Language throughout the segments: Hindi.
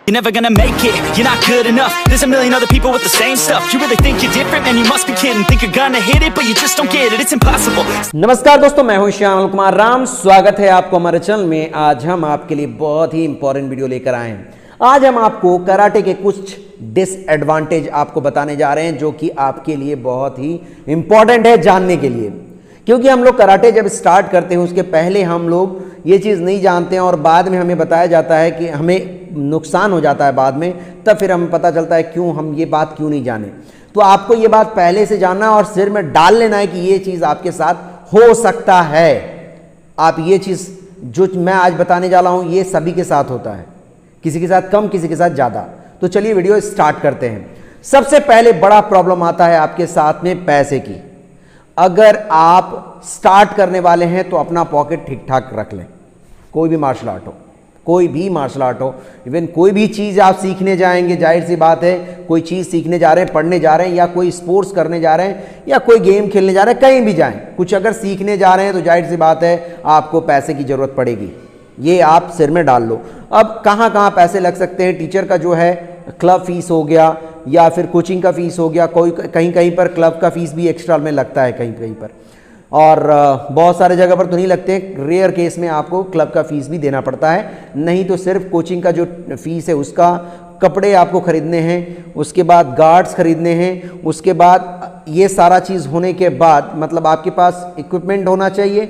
You're never gonna make it, you're not good enough. There's a million other people with the same stuff. You really think you're different? Man, you must be kidding. Think you're gonna hit it, but you just don't get it. It's impossible. नमस्कार दोस्तों, मैं हूं श्यामल कुमार राम। स्वागत है आपको हमारे चैनल में। आज हम आपके लिए बहुत ही इंपॉर्टेंट वीडियो लेकर आए हैं। आज हम आपको कराटे के कुछ डिसएडवांटेज आपको बताने जा रहे हैं, जो कि आपके लिए बहुत ही इंपॉर्टेंट है जानने के लिए। क्योंकि हम लोग कराटे जब स्टार्ट करते हैं उसके पहले हम लोग ये चीज़ नहीं जानते हैं और बाद में हमें बताया जाता है कि हमें नुकसान हो जाता है बाद में, तब फिर हमें पता चलता है क्यों हम ये बात क्यों नहीं जाने। तो आपको ये बात पहले से जानना है और सिर में डाल लेना है कि ये चीज़ आपके साथ हो सकता है। आप ये चीज़ जो मैं आज बताने जा रहा हूँ ये सभी के साथ होता है, किसी के साथ कम, किसी के साथ ज़्यादा। तो चलिए वीडियो स्टार्ट करते हैं। सबसे पहले बड़ा प्रॉब्लम आता है आपके साथ में पैसे की। अगर आप स्टार्ट करने वाले हैं तो अपना पॉकेट ठीक ठाक रख लें। कोई भी मार्शल आर्ट हो, कोई भी मार्शल आर्ट हो, इवन कोई भी चीज़ आप सीखने जाएंगे, जाहिर सी बात है कोई चीज़ सीखने जा रहे हैं, पढ़ने जा रहे हैं, या कोई स्पोर्ट्स करने जा रहे हैं, या कोई गेम खेलने जा रहे हैं, कहीं भी जाएं, कुछ अगर सीखने जा रहे हैं तो जाहिर सी बात है आपको पैसे की ज़रूरत पड़ेगी। ये आप सिर में डाल लो। अब कहाँ कहाँ पैसे लग सकते हैं? टीचर का जो है क्लब फीस हो गया, या फिर कोचिंग का फीस हो गया, कोई कहीं कहीं पर क्लब का फीस भी एक्स्ट्रा में लगता है कहीं कहीं पर, और बहुत सारे जगह पर तो नहीं लगते। रेयर केस में आपको क्लब का फीस भी देना पड़ता है, नहीं तो सिर्फ कोचिंग का जो फीस है उसका। कपड़े आपको खरीदने हैं, उसके बाद गार्ड्स खरीदने हैं, उसके बाद ये सारा चीज़ होने के बाद मतलब आपके पास इक्विपमेंट होना चाहिए,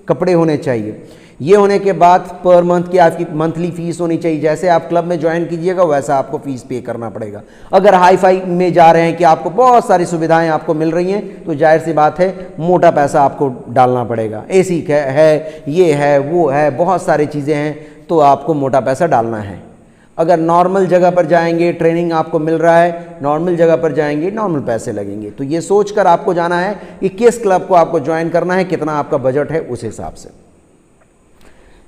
कपड़े होने चाहिए। ये होने के बाद पर मंथ की आपकी मंथली फ़ीस होनी चाहिए। जैसे आप क्लब में ज्वाइन कीजिएगा वैसा आपको फ़ीस पे करना पड़ेगा। अगर हाई फाई में जा रहे हैं कि आपको बहुत सारी सुविधाएं आपको मिल रही हैं तो जाहिर सी बात है मोटा पैसा आपको डालना पड़ेगा। एसी है, ये है, वो है, बहुत सारी चीज़ें हैं, तो आपको मोटा पैसा डालना है। अगर नॉर्मल जगह पर जाएंगे, ट्रेनिंग आपको मिल रहा है, नॉर्मल जगह पर जाएंगे, नॉर्मल पैसे लगेंगे। तो ये सोच कर आपको जाना है कि किस क्लब को आपको ज्वाइन करना है, कितना आपका बजट है, उस हिसाब से।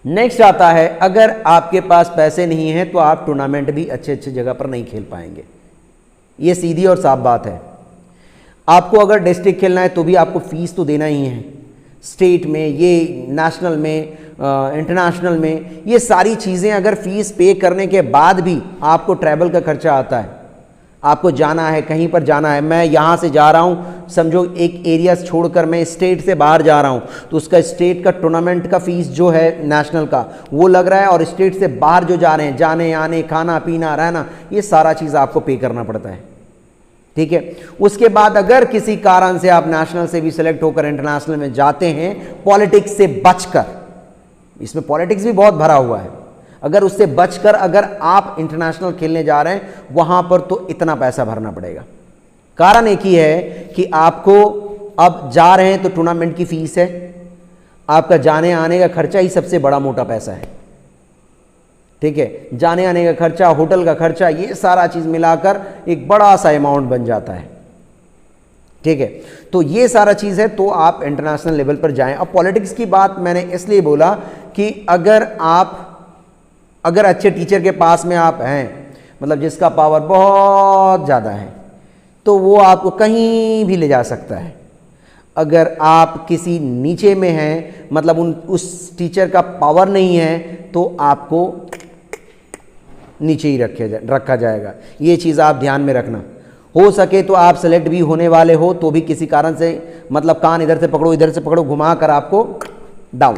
नेक्स्ट आता है, अगर आपके पास पैसे नहीं हैं तो आप टूर्नामेंट भी अच्छे अच्छे जगह पर नहीं खेल पाएंगे। ये सीधी और साफ बात है। आपको अगर डिस्ट्रिक्ट खेलना है तो भी आपको फीस तो देना ही है, स्टेट में, ये नेशनल में, इंटरनेशनल में, ये सारी चीज़ें अगर फीस पे करने के बाद भी आपको ट्रैवल का खर्चा आता है, आपको जाना है, कहीं पर जाना है। मैं यहाँ से जा रहा हूँ, समझो एक एरिया छोड़कर मैं स्टेट से बाहर जा रहा हूँ, तो उसका स्टेट का टूर्नामेंट का फीस जो है नेशनल का वो लग रहा है, और स्टेट से बाहर जो जा रहे हैं, जाने आने, खाना पीना, रहना, ये सारा चीज़ आपको पे करना पड़ता है। ठीक है। उसके बाद अगर किसी कारण से आप नेशनल से भी सिलेक्ट होकर इंटरनेशनल में जाते हैं, पॉलिटिक्स से बचकर, इसमें पॉलिटिक्स भी बहुत भरा हुआ है, अगर उससे बचकर अगर आप इंटरनेशनल खेलने जा रहे हैं वहां पर तो इतना पैसा भरना पड़ेगा। कारण एक ही है कि आपको अब जा रहे हैं तो टूर्नामेंट की फीस है, आपका जाने आने का खर्चा ही सबसे बड़ा मोटा पैसा है। ठीक है, जाने आने का खर्चा, होटल का खर्चा, ये सारा चीज मिलाकर एक बड़ा सा अमाउंट बन जाता है। ठीक है, तो ये सारा चीज है, तो आप इंटरनेशनल लेवल पर जाएं। अब पॉलिटिक्स की बात मैंने इसलिए बोला कि अगर अच्छे टीचर के पास में आप हैं, मतलब जिसका पावर बहुत ज़्यादा है, तो वो आपको कहीं भी ले जा सकता है। अगर आप किसी नीचे में हैं, मतलब उस टीचर का पावर नहीं है, तो आपको नीचे ही रखा जाएगा। ये चीज़ आप ध्यान में रखना। हो सके तो आप सेलेक्ट भी होने वाले हो तो भी किसी कारण से, मतलब कान इधर से पकड़ो, इधर से पकड़ो, घुमा कर आपको डाउन,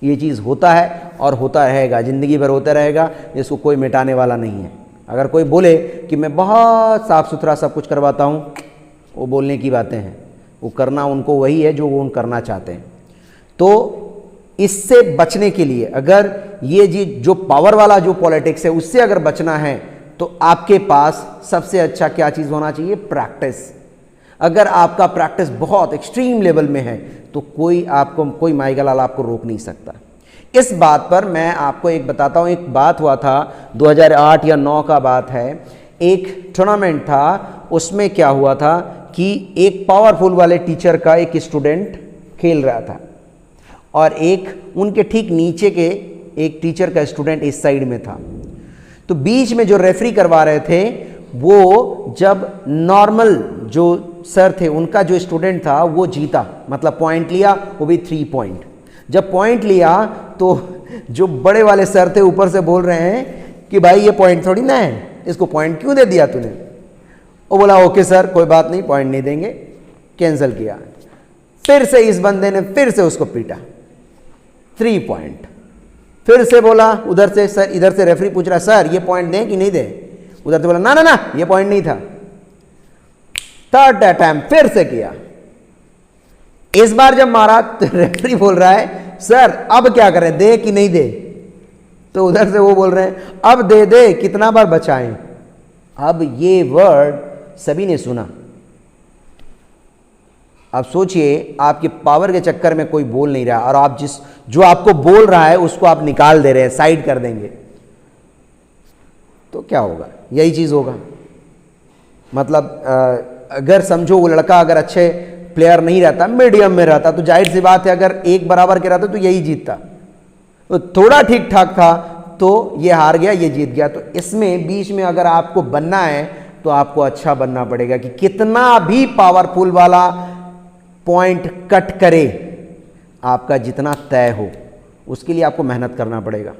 ये चीज़ होता है और होता रहेगा, ज़िंदगी भर होता रहेगा, इसको कोई मिटाने वाला नहीं है। अगर कोई बोले कि मैं बहुत साफ़ सुथरा सब कुछ करवाता हूँ, वो बोलने की बातें हैं, वो करना उनको वही है जो वो करना चाहते हैं। तो इससे बचने के लिए, अगर ये जी जो पावर वाला जो पॉलिटिक्स है उससे अगर बचना है तो आपके पास सबसे अच्छा क्या चीज़ होना चाहिए? प्रैक्टिस। अगर आपका प्रैक्टिस बहुत एक्सट्रीम लेवल में है तो कोई माइगल लाल आपको रोक नहीं सकता। इस बात पर मैं आपको एक बताता हूँ। एक बात हुआ था, 2008 या 9 का बात है, एक टूर्नामेंट था, उसमें क्या हुआ था कि एक पावरफुल वाले टीचर का एक स्टूडेंट खेल रहा था और एक उनके ठीक नीचे के एक टीचर का स्टूडेंट इस साइड में था। तो बीच में जो रेफरी करवा रहे थे, वो जब नॉर्मल जो सर थे उनका जो स्टूडेंट था वो जीता, मतलब पॉइंट लिया, वो भी 3 पॉइंट। जब पॉइंट लिया तो जो बड़े वाले सर थे ऊपर से बोल रहे हैं कि भाई ये पॉइंट थोड़ी ना है, इसको पॉइंट क्यों दे दिया तूने। वो बोला ओके सर कोई बात नहीं, पॉइंट नहीं देंगे, कैंसिल किया। फिर से इस बंदे ने फिर से उसको पीटा, 3 पॉइंट। फिर से बोला उधर से, सर इधर से रेफरी पूछ रहा है सर ये पॉइंट दें कि नहीं दें, उधर से बोला ना ना ना ये पॉइंट नहीं था। थर्ड अटैम्प्ट फिर से किया, इस बार जब मारा तो रेफरी बोल रहा है सर अब क्या करें, दे कि नहीं दे। तो उधर से वो बोल रहे हैं अब दे दे, कितना बार बचाएं। अब ये वर्ड सभी ने सुना। अब सोचिए आपके पावर के चक्कर में कोई बोल नहीं रहा और आप जो आपको बोल रहा है उसको आप निकाल दे रहे हैं, साइड कर देंगे, तो क्या होगा, यही चीज होगा। मतलब अगर समझो वो लड़का अगर अच्छे प्लेयर नहीं रहता, मीडियम में रहता, तो जाहिर सी बात है अगर एक बराबर के रहता तो यही जीतता। तो थोड़ा ठीक ठाक था तो ये हार गया, ये जीत गया। तो इसमें बीच में अगर आपको बनना है तो आपको अच्छा बनना पड़ेगा कि कितना भी पावरफुल वाला पॉइंट कट करे, आपका जितना तय हो उसके लिए आपको मेहनत करना पड़ेगा।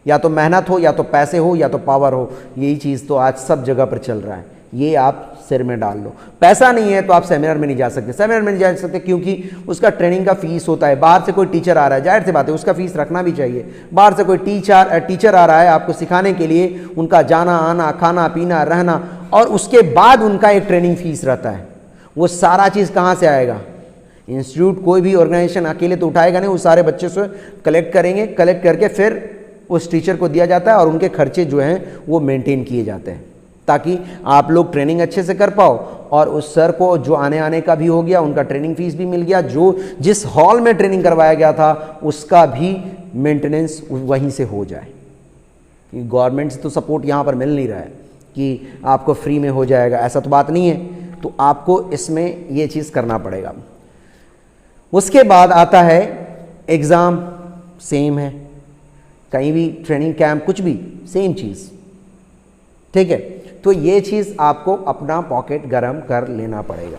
या तो मेहनत हो, या तो पैसे हो, या तो पावर हो। यही चीज़ तो आज सब जगह पर चल रहा है, ये आप सिर में डाल लो। पैसा नहीं है तो आप सेमिनार में नहीं जा सकते, सेमिनार में नहीं जा सकते क्योंकि उसका ट्रेनिंग का फीस होता है। बाहर से कोई टीचर आ रहा है, जाहिर सी बात है उसका फीस रखना भी चाहिए। बाहर से कोई टीचर आ रहा है आपको सिखाने के लिए, उनका जाना आना, खाना पीना, रहना, और उसके बाद उनका एक ट्रेनिंग फीस रहता है। वो सारा चीज़ कहाँ से आएगा? इंस्टीट्यूट कोई भी ऑर्गेनाइजेशन अकेले तो उठाएगा नहीं, वो सारे बच्चे से कलेक्ट करेंगे, कलेक्ट करके फिर उस टीचर को दिया जाता है और उनके खर्चे जो हैं वो मेंटेन किए जाते हैं ताकि आप लोग ट्रेनिंग अच्छे से कर पाओ। और उस सर को जो आने का भी हो गया, उनका ट्रेनिंग फीस भी मिल गया, जो जिस हॉल में ट्रेनिंग करवाया गया था उसका भी मेंटेनेंस वहीं से हो जाए। गवर्नमेंट से तो सपोर्ट यहाँ पर मिल नहीं रहा है कि आपको फ्री में हो जाएगा, ऐसा तो बात नहीं है। तो आपको इसमें ये चीज़ करना पड़ेगा। उसके बाद आता है एग्ज़ाम, सेम है, कहीं भी ट्रेनिंग कैंप कुछ भी सेम चीज़, ठीक है। तो ये चीज़ आपको अपना पॉकेट गरम कर लेना पड़ेगा।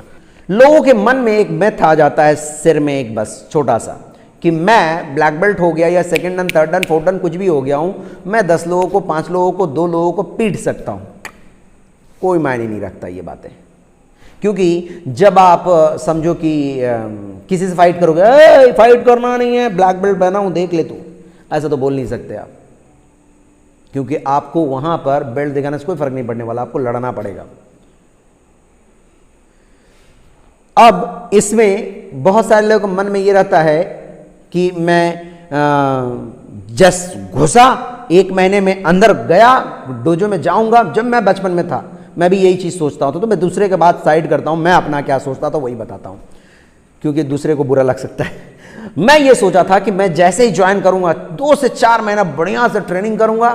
लोगों के मन में एक मिथ आ जाता है सिर में, एक बस छोटा सा, कि मैं ब्लैक बेल्ट हो गया या second done, third done, fourth done कुछ भी हो गया हूं, मैं 10 लोगों को, 5 लोगों को, 2 लोगों को पीट सकता हूं। कोई मायने नहीं रखता ये बातें, क्योंकि जब आप समझो कि किसी से फाइट करोगे, फाइट करना नहीं है, ब्लैक बेल्ट पहना हूं देख ले तू, ऐसा तो बोल नहीं सकते आप, क्योंकि आपको वहां पर बेल्ट दिखाने से कोई फर्क नहीं पड़ने वाला, आपको लड़ना पड़ेगा। अब इसमें बहुत सारे लोगों के मन में ये रहता है कि मैं जस्ट घुसा, 1 महीने में अंदर गया, डोजो में जाऊंगा। जब मैं बचपन में था मैं भी यही चीज़ सोचता हूँ, तो मैं दूसरे के बाद साइड करता हूँ, मैं अपना क्या सोचता था वही बताता हूँ, क्योंकि दूसरे को बुरा लग सकता है। मैं ये सोचा था कि मैं जैसे ही ज्वाइन करूंगा 2 से 4 महीना बढ़िया से ट्रेनिंग करूंगा,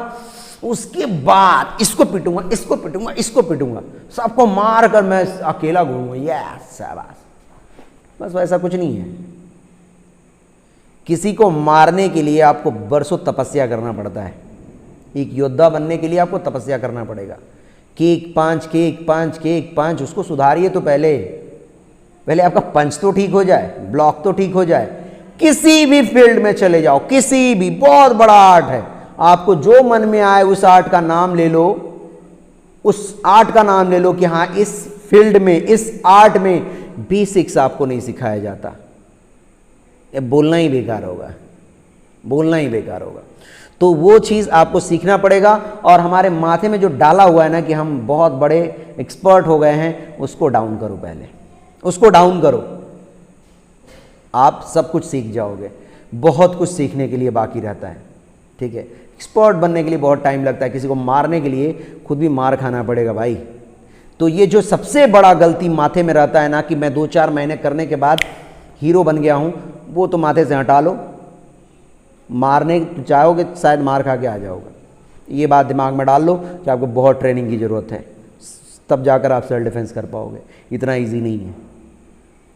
उसके बाद इसको पीटूंगा, इसको पीटूंगा, इसको पीटूंगा, सबको मार कर मैं अकेला घूमूंगा, यस शाबाश। बस वैसा कुछ नहीं है। किसी को मारने के लिए आपको बरसों तपस्या करना पड़ता है। एक योद्धा बनने के लिए आपको तपस्या करना पड़ेगा। किक पंच, उसको सुधारिए तो पहले आपका पंच तो ठीक हो जाए, ब्लॉक तो ठीक हो जाए। किसी भी फील्ड में चले जाओ, किसी भी, बहुत बड़ा आर्ट है, आपको जो मन में आए उस आर्ट का नाम ले लो, उस आर्ट का नाम ले लो कि हाँ इस फील्ड में, इस आर्ट में बेसिक्स आपको नहीं सिखाया जाता। ये बोलना ही बेकार होगा, बोलना ही बेकार होगा। तो वो चीज़ आपको सीखना पड़ेगा। और हमारे माथे में जो डाला हुआ है ना कि हम बहुत बड़े एक्सपर्ट हो गए हैं, उसको डाउन करो, पहले उसको डाउन करो, आप सब कुछ सीख जाओगे। बहुत कुछ सीखने के लिए बाकी रहता है, ठीक है। एक्सपर्ट बनने के लिए बहुत टाइम लगता है, किसी को मारने के लिए खुद भी मार खाना पड़ेगा भाई। तो ये जो सबसे बड़ा गलती माथे में रहता है ना कि मैं 2-4 महीने करने के बाद हीरो बन गया हूँ, वो तो माथे से हटा लो। मारने चाहोगे शायद मार खा के आ जाओगे, ये बात दिमाग में डाल लो कि आपको बहुत ट्रेनिंग की ज़रूरत है, तब जाकर आप सेल्फ डिफेंस कर पाओगे। इतना ईजी नहीं है,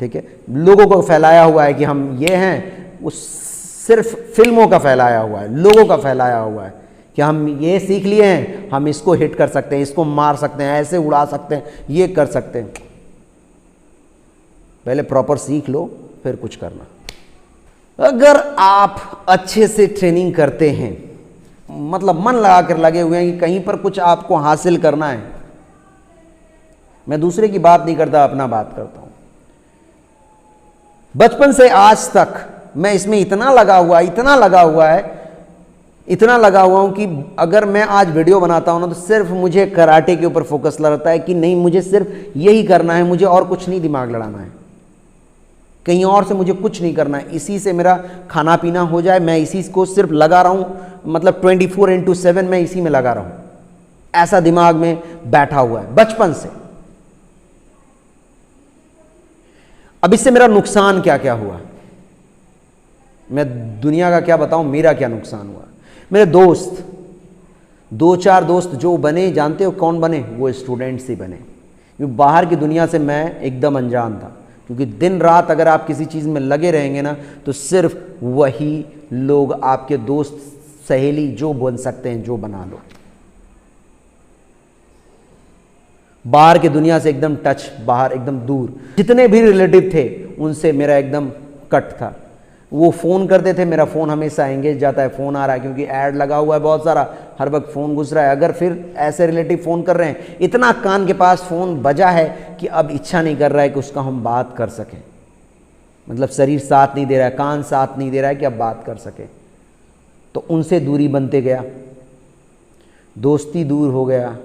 ठीक है। लोगों को फैलाया हुआ है कि हम ये हैं, वो सिर्फ फिल्मों का फैलाया हुआ है, लोगों का फैलाया हुआ है कि हम ये सीख लिए हैं, हम इसको हिट कर सकते हैं, इसको मार सकते हैं, ऐसे उड़ा सकते हैं, ये कर सकते हैं। पहले प्रॉपर सीख लो फिर कुछ करना। अगर आप अच्छे से ट्रेनिंग करते हैं मतलब मन लगा कर लगे हुए हैं कि कहीं पर कुछ आपको हासिल करना है। मैं दूसरे की बात नहीं करता, अपना बात करता हूं। बचपन से आज तक मैं इसमें इतना लगा हुआ हूं कि अगर मैं आज वीडियो बनाता हूं ना तो सिर्फ मुझे कराटे के ऊपर फोकस लगता है कि नहीं, मुझे सिर्फ यही करना है, मुझे और कुछ नहीं दिमाग लड़ाना है, कहीं और से मुझे कुछ नहीं करना है। इसी से मेरा खाना पीना हो जाए, मैं इसी को सिर्फ लगा रहा हूं, मतलब 24/7 मैं इसी में लगा रहा हूं। ऐसा दिमाग में बैठा हुआ है बचपन से। अब इससे मेरा नुकसान क्या क्या हुआ, मैं दुनिया का क्या बताऊं, मेरा क्या नुकसान हुआ। मेरे दोस्त, 2-4 दोस्त जो बने, जानते हो कौन बने? वो स्टूडेंट्स ही बने। क्योंकि बाहर की दुनिया से मैं एकदम अनजान था। क्योंकि दिन रात अगर आप किसी चीज़ में लगे रहेंगे ना तो सिर्फ वही लोग आपके दोस्त सहेली जो बन सकते हैं, जो बना लो। बाहर की दुनिया से एकदम टच, बाहर एकदम दूर। जितने भी रिलेटिव थे उनसे मेरा एकदम कट था। वो फ़ोन करते थे, मेरा फ़ोन हमेशा एंगेज जाता है, फ़ोन आ रहा है क्योंकि ऐड लगा हुआ है बहुत सारा, हर वक्त फ़ोन घुस रहा है। अगर फिर ऐसे रिलेटिव फ़ोन कर रहे हैं, इतना कान के पास फ़ोन बजा है कि अब इच्छा नहीं कर रहा है कि उसका हम बात कर सकें। मतलब शरीर साथ नहीं दे रहा है, कान साथ नहीं दे रहा है कि अब बात कर सकें। तो उनसे दूरी बनते गया, दोस्ती दूर हो गया।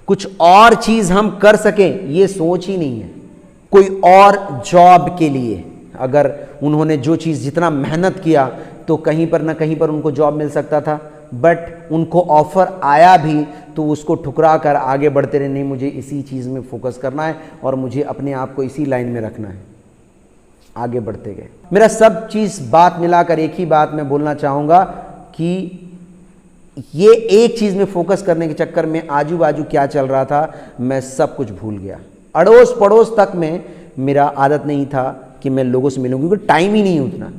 कुछ और चीज़ हम कर सकें ये सोच ही नहीं है। कोई और जॉब के लिए अगर उन्होंने जो चीज़ जितना मेहनत किया तो कहीं पर ना कहीं पर उनको जॉब मिल सकता था, बट उनको ऑफ़र आया भी तो उसको ठुकरा कर आगे बढ़ते रहे। नहीं, मुझे इसी चीज़ में फोकस करना है और मुझे अपने आप को इसी लाइन में रखना है। आगे बढ़ते गए। मेरा सब चीज़ बात मिलाकर एक ही बात मैं बोलना चाहूँगा कि ये एक चीज़ में फोकस करने के चक्कर में आजू बाजू क्या चल रहा था मैं सब कुछ भूल गया। अड़ोस पड़ोस तक में मेरा आदत नहीं था कि मैं लोगों से मिलूं, क्योंकि टाइम ही नहीं उतना।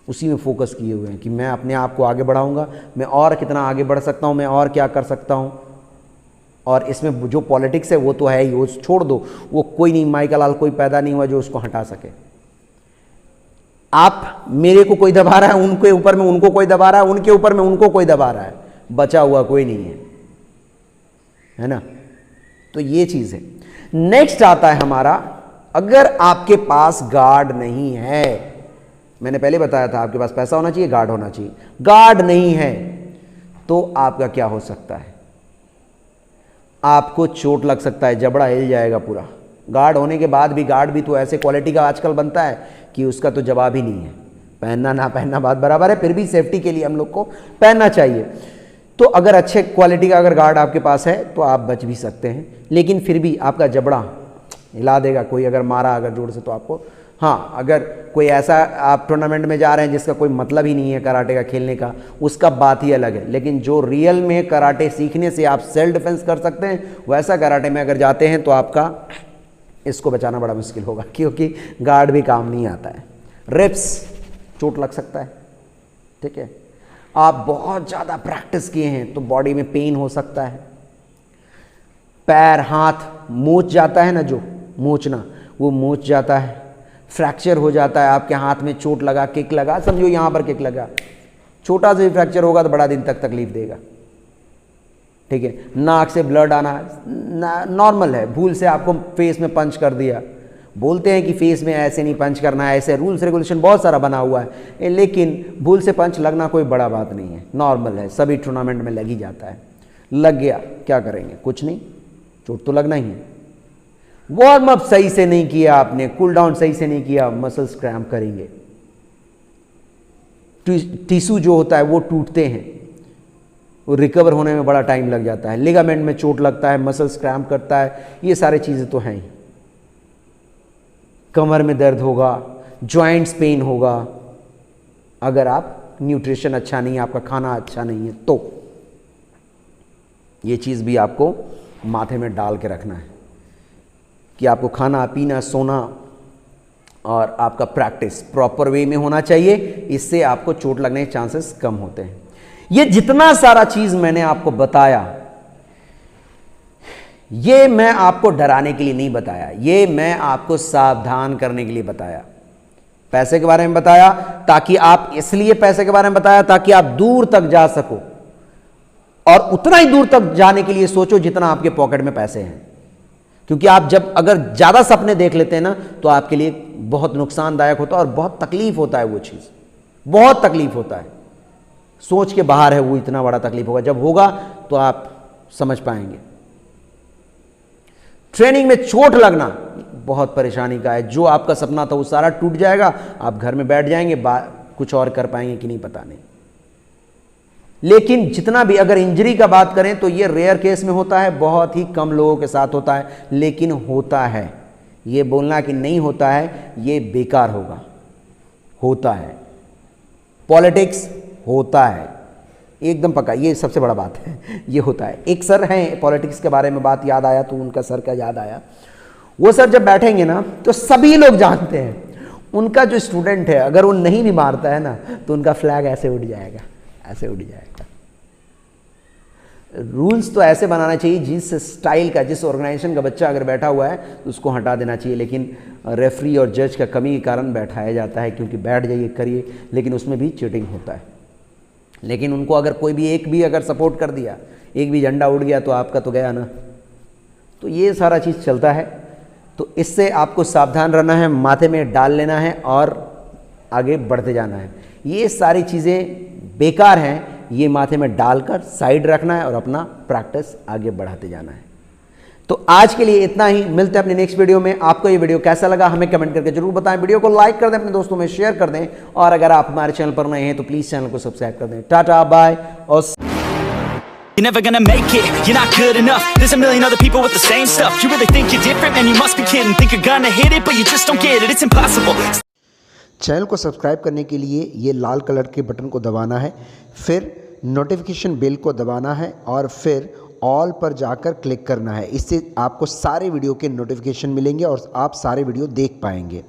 उसी में फोकस किए हुए हैं कि मैं अपने आप को आगे बढ़ाऊंगा, मैं और कितना आगे बढ़ सकता हूं, मैं और क्या कर सकता हूं। और इसमें जो पॉलिटिक्स है वो तो है ही, वो छोड़ दो, वो कोई नहीं, माई का लाल कोई पैदा नहीं हुआ जो उसको हटा सके। आप मेरे को कोई दबा रहा है, उनके ऊपर में उनको कोई दबा रहा है, उनके ऊपर में उनको कोई दबा रहा है, बचा हुआ कोई नहीं है ना। तो ये चीज़ है। नेक्स्ट आता है हमारा, अगर आपके पास गार्ड नहीं है, मैंने पहले बताया था आपके पास पैसा होना चाहिए, गार्ड होना चाहिए। गार्ड नहीं है तो आपका क्या हो सकता है? आपको चोट लग सकता है, जबड़ा हिल जाएगा पूरा। गार्ड होने के बाद भी, गार्ड भी तो ऐसे क्वालिटी का आजकल बनता है कि उसका तो जवाब ही नहीं है। पहनना ना पहनना बात बराबर है, फिर भी सेफ्टी के लिए हम लोग को पहनना चाहिए। तो अगर अच्छे क्वालिटी का अगर गार्ड आपके पास है तो आप बच भी सकते हैं, लेकिन फिर भी आपका जबड़ा हिला देगा कोई अगर मारा अगर जोर से तो आपको। हाँ, अगर कोई ऐसा आप टूर्नामेंट में जा रहे हैं जिसका कोई मतलब ही नहीं है कराटे का खेलने का, उसका बात ही अलग है। लेकिन जो रियल में कराटे सीखने से आप सेल्फ डिफेंस कर सकते हैं, वैसा कराटे में अगर जाते हैं तो आपका इसको बचाना बड़ा मुश्किल होगा, क्योंकि गार्ड भी काम नहीं आता है। रिप्स, चोट लग सकता है, ठीक है। आप बहुत ज़्यादा प्रैक्टिस किए हैं तो बॉडी में पेन हो सकता है। पैर हाथ मोच जाता है ना, जो मोचना वो मोच जाता है, फ्रैक्चर हो जाता है। आपके हाथ में चोट लगा, किक लगा, समझो यहाँ पर किक लगा, छोटा सा भी फ्रैक्चर होगा तो बड़ा दिन तक तकलीफ देगा, ठीक है। नाक से ब्लड आना नॉर्मल है। भूल से आपको फेस में पंच कर दिया, बोलते हैं कि फेस में ऐसे नहीं पंच करना है, ऐसे रूल्स रेगुलेशन बहुत सारा बना हुआ है, लेकिन भूल से पंच लगना कोई बड़ा बात नहीं है, नॉर्मल है, सभी टूर्नामेंट में लग ही जाता है। लग गया, क्या करेंगे, कुछ नहीं, चोट तो लगना ही है। वार्म अप सही से नहीं किया आपने, कूल डाउन सही से नहीं किया, मसल्स क्रैम्प करेंगे, टिश्यू जो होता है वो टूटते हैं, वो रिकवर होने में बड़ा टाइम लग जाता है। लिगामेंट में चोट लगता है, मसल्स क्रैम्प करता है, ये सारी चीज़ें तो हैं ही। कमर में दर्द होगा, जॉइंट्स पेन होगा, अगर आप न्यूट्रिशन अच्छा नहीं है, आपका खाना अच्छा नहीं है तो ये चीज़ भी आपको माथे में डाल के रखना है कि आपको खाना पीना सोना और आपका प्रैक्टिस प्रॉपर वे में होना चाहिए। इससे आपको चोट लगने के चांसेस कम होते हैं। ये जितना सारा चीज़ मैंने आपको बताया, ये मैं आपको डराने के लिए नहीं बताया, ये मैं आपको सावधान करने के लिए बताया। पैसे के बारे में बताया ताकि आप, इसलिए पैसे के बारे में बताया ताकि आप दूर तक जा सको, और उतना ही दूर तक जाने के लिए सोचो जितना आपके पॉकेट में पैसे हैं। क्योंकि आप जब अगर ज्यादा सपने देख लेते हैं ना तो आपके लिए बहुत नुकसानदायक होता है और बहुत तकलीफ होता है, वो चीज बहुत तकलीफ होता है, सोच के बाहर है वो, इतना बड़ा तकलीफ होगा। जब होगा तो आप समझ पाएंगे। ट्रेनिंग में चोट लगना बहुत परेशानी का है। जो आपका सपना था वो सारा टूट जाएगा, आप घर में बैठ जाएंगे, कुछ और कर पाएंगे कि नहीं पता नहीं। लेकिन जितना भी अगर इंजरी का बात करें तो ये रेयर केस में होता है, बहुत ही कम लोगों के साथ होता है, लेकिन होता है। ये बोलना कि नहीं होता है ये बेकार होगा, होता है। पॉलिटिक्स होता है, एकदम पक्का, ये सबसे बड़ा बात है, ये होता है। एक सर हैं, पॉलिटिक्स के बारे में बात याद आया तो उनका सर का याद आया। वो सर जब बैठेंगे ना तो सभी लोग जानते हैं उनका जो स्टूडेंट है अगर वो नहीं भी मारता है ना तो उनका फ्लैग ऐसे उड़ जाएगा, ऐसे उड़ जाएगा। रूल्स तो ऐसे बनाना चाहिए जिस स्टाइल का, जिस ऑर्गेनाइजेशन का बच्चा अगर बैठा हुआ है तो उसको हटा देना चाहिए। लेकिन रेफरी और जज का कमी के कारण बैठाया जाता है, क्योंकि बैठ जाइए करिए, लेकिन उसमें भी चीटिंग होता है। लेकिन उनको अगर कोई भी एक भी अगर सपोर्ट कर दिया, एक भी झंडा उड़ गया तो आपका तो गया ना। तो ये सारा चीज़ चलता है, तो इससे आपको सावधान रहना है, माथे में डाल लेना है और आगे बढ़ते जाना है। ये सारी चीज़ें बेकार हैं, ये माथे में डालकर साइड रखना है और अपना प्रैक्टिस आगे बढ़ाते जाना है। तो आज के लिए इतना ही, मिलते हैं अपने नेक्स्ट वीडियो में। आपको ये वीडियो कैसा लगा हमें कमेंट करके जरूर बताएं। वीडियो को लाइक कर दें, अपने दोस्तों में शेयर कर दें, और अगर आप हमारे चैनल पर नए हैं तो प्लीज़ चैनल को सब्सक्राइब कर दें। टाटा बाय और You're never gonna make it, you're not good enough. There's a million other people with the same stuff. You really think you're different? Man, you must be kidding. Think you're gonna hit it, but you just don't get it. It's impossible. Channel को सब्सक्राइब करने के लिए ये लाल कलर के बटन को दबाना है, फिर नोटिफिकेशन बेल को दबाना है और फिर ऑल पर जाकर क्लिक करना है। इससे आपको सारे वीडियो के नोटिफिकेशन मिलेंगे और आप सारे वीडियो देख पाएंगे।